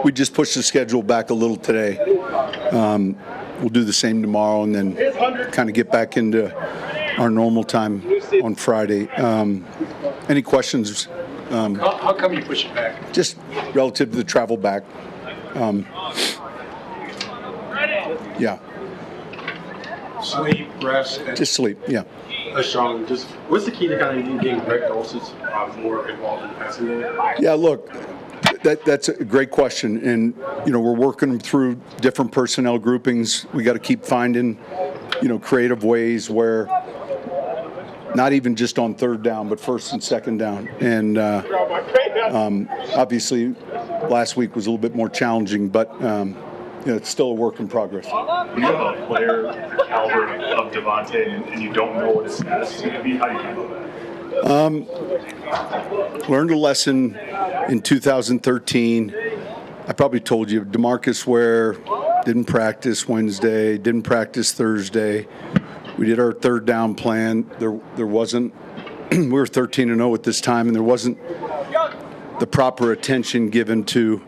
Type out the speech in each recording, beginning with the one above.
we just pushed the schedule back a little today. We'll do the same tomorrow and then kind of get back into our normal time on Friday. Any questions? How come you push it back? Just relative to the travel back. Yeah. Sleep, rest. Just sleep, yeah. Sean, what's the key to kind of getting Greg Dulcich more involved in the passing game? Yeah, look, that's a great question. And, we're working through different personnel groupings. We got to keep finding, creative ways where not even just on third down, but first and second down. And obviously last week was a little bit more challenging, but it's still a work in progress. When you have a player the caliber of Devontae and you don't know what his status is going to be, how do you handle that? Learned a lesson in 2013. I probably told you, DeMarcus Ware didn't practice Wednesday, didn't practice Thursday. We did our third down plan. There wasn't, we were 13-0 at this time, and there wasn't the proper attention given to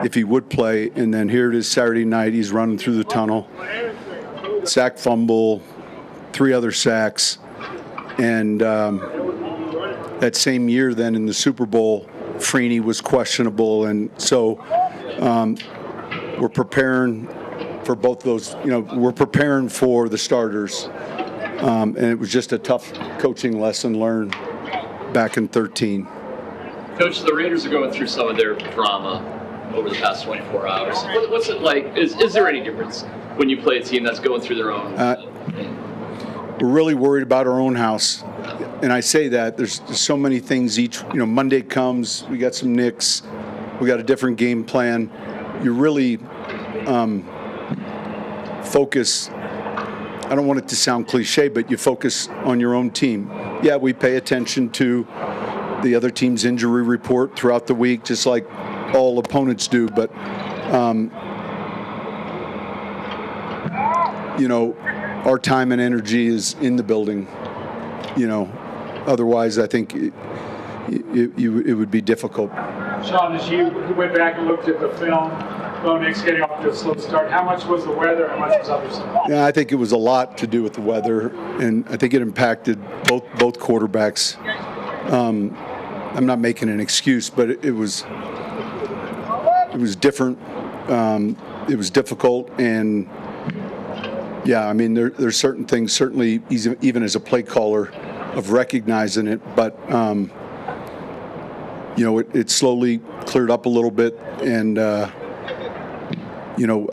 if he would play. And then here it is Saturday night, he's running through the tunnel. Sack, fumble, 3 other sacks. And that same year then in the Super Bowl, Freeney was questionable. And so we're preparing for both those, we're preparing for the starters. And it was just a tough coaching lesson learned back in 13. Coach, the Raiders are going through some of their drama over the past 24 hours. What's it like? Is there any difference when you play a team that's going through their own? We're really worried about our own house. And I say that there's so many things each, Monday comes, we got some nicks, we got a different game plan. You really focus, I don't want it to sound cliche, but you focus on your own team. Yeah, we pay attention to the other team's injury report throughout the week, just like all opponents do, but our time and energy is in the building. Otherwise I think it would be difficult. Sean, as you went back and looked at the film, Bo Nix getting off to a slow start, how much was the weather, how much was other stuff? Yeah, I think it was a lot to do with the weather, and I think it impacted both quarterbacks. I'm not making an excuse, but it was different. It was difficult, and yeah, I mean, there's certain things, certainly even as a play caller, of recognizing it, but it slowly cleared up a little bit, and I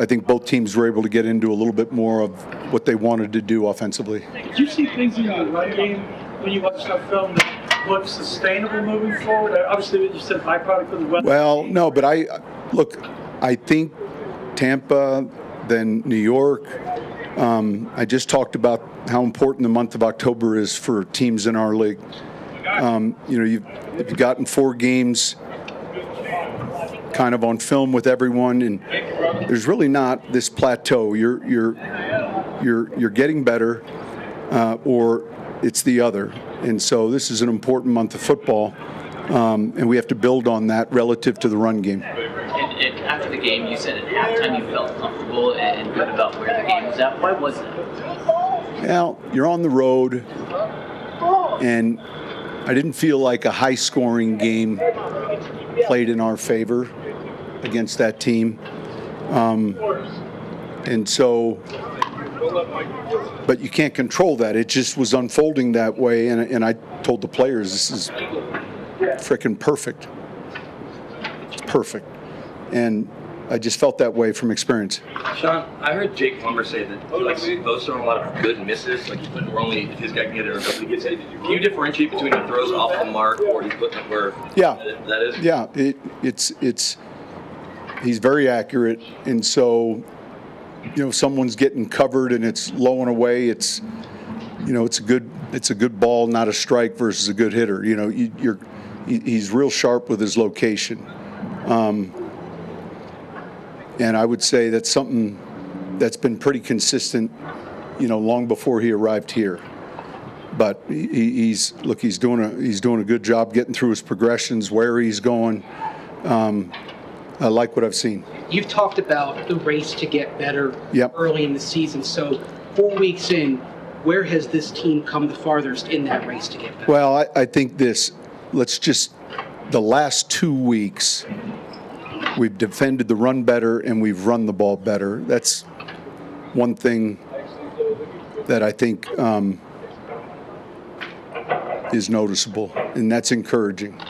think both teams were able to get into a little bit more of what they wanted to do offensively. Did you see things in the run game when you watched that film that looked sustainable moving forward? Obviously, you said byproduct of the weather. Well, no, but I think Tampa, then New York. I just talked about how important the month of October is for teams in our league. You've gotten 4 games kind of on film with everyone, and there's really not this plateau. You're getting better, or it's the other. And so this is an important month of football, and we have to build on that relative to the run game. And after the game, you said at halftime you felt comfortable and good about where the game was at. Why was that? Well, you're on the road, and I didn't feel like a high-scoring game played in our favor against that team. And so, but you can't control that. It just was unfolding that way, and I told the players, this is frickin' perfect. It's perfect. And I just felt that way from experience. Sean, I heard Jake Plummer say that Bo's throwing a lot of good misses. Like he's putting where only if his guy can get it or nobody gets it. Can you differentiate between he throws off the mark or he's putting it where that is? Yeah, it's he's very accurate, and so if someone's getting covered and it's low and away, it's a good ball, not a strike versus a good hitter. He's real sharp with his location. And I would say that's something that's been pretty consistent, long before he arrived here. But he's doing a good job getting through his progressions, where he's going. I like what I've seen. You've talked about the race to get better Yep. early in the season. So 4 weeks in, where has this team come the farthest in that race to get better? Well, I think the last 2 weeks, we've defended the run better and we've run the ball better. That's one thing that I think is noticeable, and that's encouraging.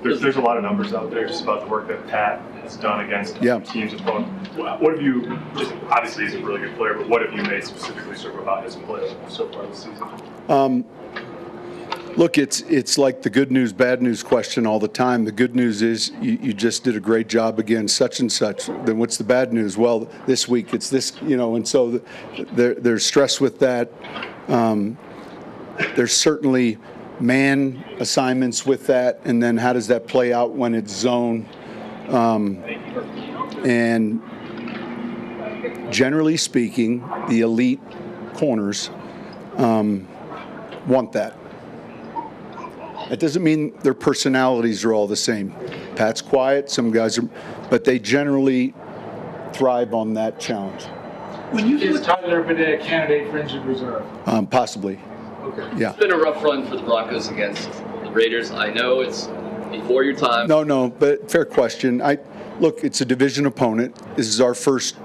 There's a lot of numbers out there just about the work that Pat has done against Yeah. teams of both. What have you, just obviously he's a really good player, but what have you made specifically sort of about his play so far this season? Look, it's like the good news, bad news question all the time. The good news is you just did a great job against such and such. Then what's the bad news? Well, this week it's this, and so there's stress with that. There's certainly man assignments with that, and then how does that play out when it's zone? And generally speaking, the elite corners want that. That doesn't mean their personalities are all the same. Pat's quiet, some guys are, but they generally thrive on that challenge. When you Is Tyler Bidet a candidate for injured reserve? Possibly. Okay. Yeah. It's been a rough run for the Broncos against the Raiders. I know it's before your time. No, but fair question. Look, it's a division opponent. This is our first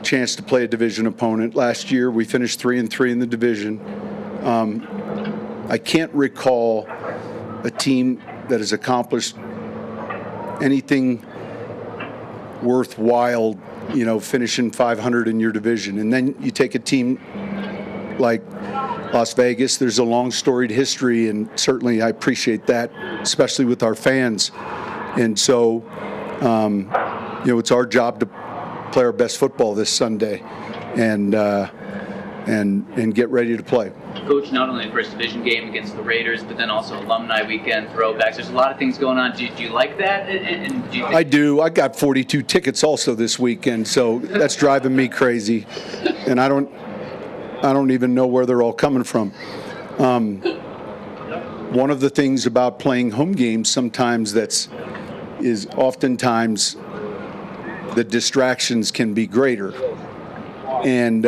chance to play a division opponent. Last year, we finished 3-3 in the division. I can't recall a team that has accomplished anything worthwhile, finishing 500 in your division. And then you take a team like Las Vegas. There's a long storied history, and certainly I appreciate that, especially with our fans. And so, it's our job to play our best football this Sunday and get ready to play. Coach, not only the first division game against the Raiders, but then also alumni weekend, throwbacks. There's a lot of things going on. Do you like that? And do you think- I do. I got 42 tickets also this weekend, so that's driving me crazy. And I don't even know where they're all coming from. One of the things about playing home games sometimes is oftentimes the distractions can be greater. And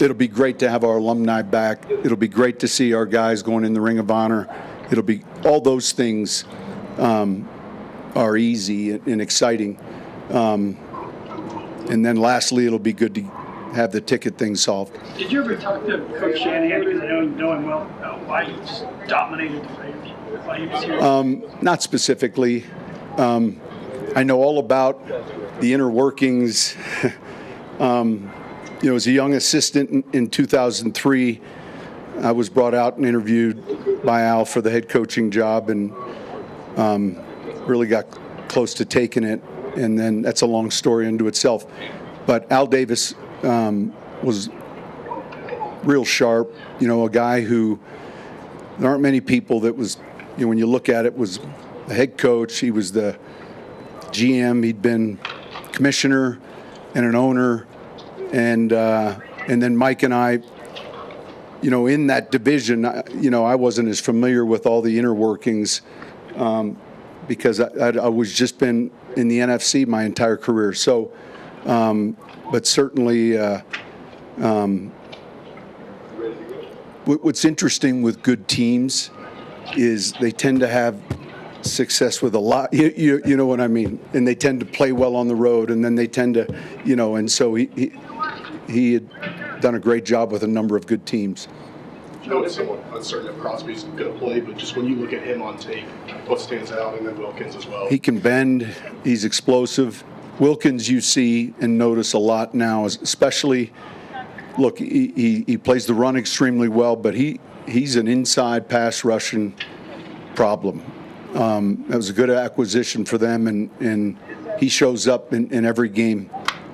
it'll be great to have our alumni back. It'll be great to see our guys going in the Ring of Honor. It'll be all those things are easy and exciting. And then lastly, it'll be good to have the ticket thing solved. Did you ever talk to Coach Shanahan, because I know you know him well, why he just dominated the Raiders? Why he was here? Not specifically. I know all about the inner workings. As a young assistant in 2003, I was brought out and interviewed by Al for the head coaching job, and really got close to taking it. And then that's a long story unto itself. But Al Davis was real sharp, a guy who there aren't many people that was, when you look at it, was the head coach. He was the GM. He'd been commissioner and an owner. And then Mike and I, in that division, I wasn't as familiar with all the inner workings because I was just been in the NFC my entire career. So, but certainly, what's interesting with good teams is they tend to have success with a lot, you know what I mean? And they tend to play well on the road, and then they tend to, and so he had done a great job with a number of good teams. I know it's somewhat uncertain if Crosby's going to play, but just when you look at him on tape, what stands out, and then Wilkins as well? He can bend. He's explosive. Wilkins, you see and notice a lot now, especially, look, he plays the run extremely well, but he's an inside pass rushing problem. That was a good acquisition for them, and he shows up in every game.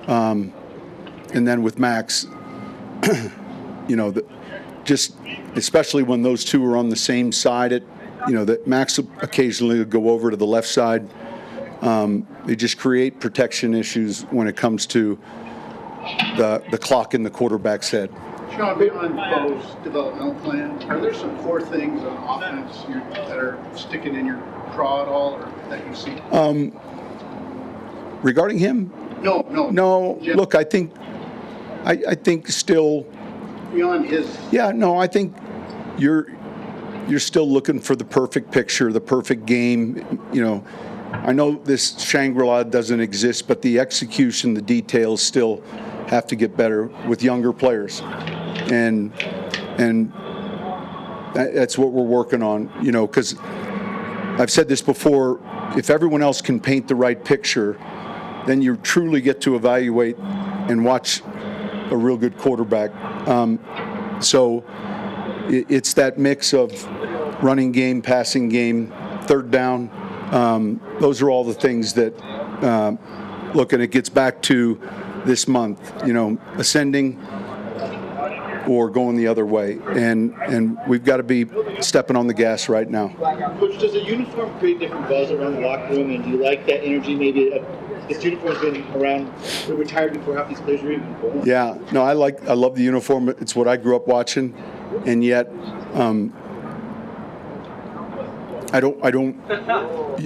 And then with Max, just especially when those two are on the same side, that Max occasionally will go over to the left side. They just create protection issues when it comes to the clock in the quarterback's head. Sean, beyond Bo's developmental plan, are there some core things on offense that are sticking in your craw at all, or that you see? Regarding him, No. look, I think still. Beyond his. Yeah, no, I think you're still looking for the perfect picture, the perfect game. You know, I know this Shangri-La doesn't exist, but the execution, the details still have to get better with younger players, and that's what we're working on. You know, because I've said this before: if everyone else can paint the right picture, then you truly get to evaluate and watch a real good quarterback. So it's that mix of running game, passing game, third down. Those are all the things that, look, and it gets back to this month, you know, ascending or going the other way. And we've got to be stepping on the gas right now. Coach, does a uniform create different buzz around the locker room, and do you like that energy? Maybe this uniform's been around, retired before half these players were even born. Yeah, no, I love the uniform. It's what I grew up watching, and yet I don't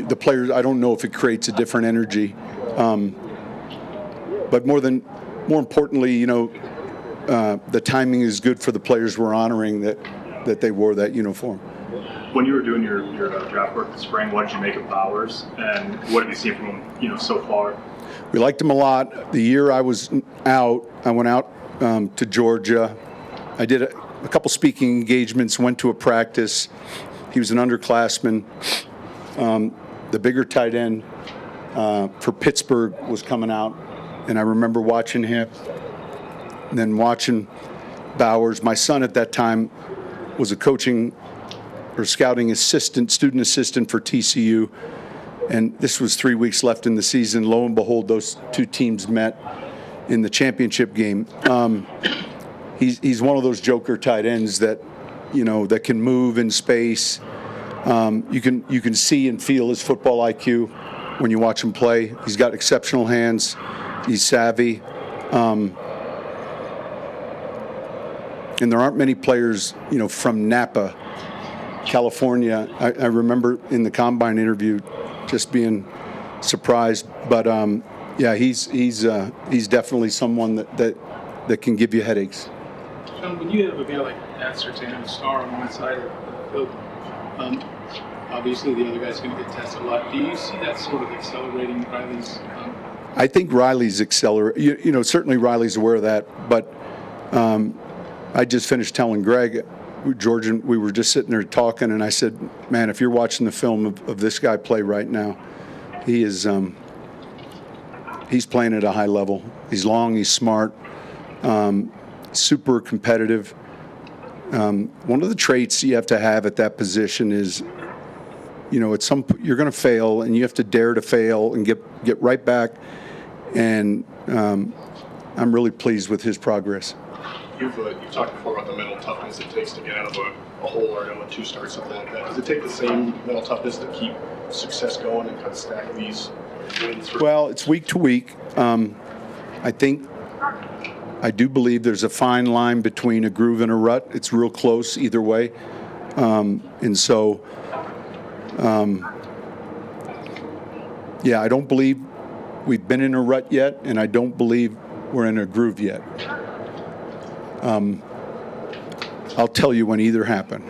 the players. I don't know if it creates a different energy, but more importantly, you know, the timing is good for the players we're honoring that they wore that uniform. When you were doing your draft work this spring, what did you make of Bowers, and what have you seen from him, you know, so far? We liked him a lot. The year I was out, I went out to Georgia. I did a couple speaking engagements, went to a practice. He was an underclassman. The bigger tight end for Pittsburgh was coming out, and I remember watching him, and then watching Bowers. My son at that time was a coaching or scouting student assistant for TCU, and this was 3 weeks left in the season. Lo and behold, those two teams met in the championship game. He's one of those joker tight ends that, you know, that can move in space. You can see and feel his football IQ when you watch him play. He's got exceptional hands. He's savvy. And there aren't many players, you know, from Napa, California. I remember in the combine interview just being surprised. But yeah, he's definitely someone that can give you headaches. Sean, when you have a guy like Pat Surtain, a star on one side of the field, obviously the other guy's going to get tested a lot. Do you see that sort of accelerating Riley's? I think Riley's accelerating. You know, certainly Riley's aware of that. But I just finished telling Greg, George, and we were just sitting there talking, and I said, man, if you're watching the film of this guy play right now, he is he's playing at a high level. He's long, he's smart, super competitive. One of the traits you have to have at that position is, you know, you're going to fail, and you have to dare to fail and get right back. And I'm really pleased with his progress. You've talked before about the mental toughness it takes to get out of a hole or a 2-start, something like that. Does it take the same mental toughness to keep success going and kind of stack these wins? Well, it's week to week. I do believe there's a fine line between a groove and a rut. It's real close either way. And so, yeah, I don't believe we've been in a rut yet, and I don't believe we're in a groove yet. I'll tell you when either happen.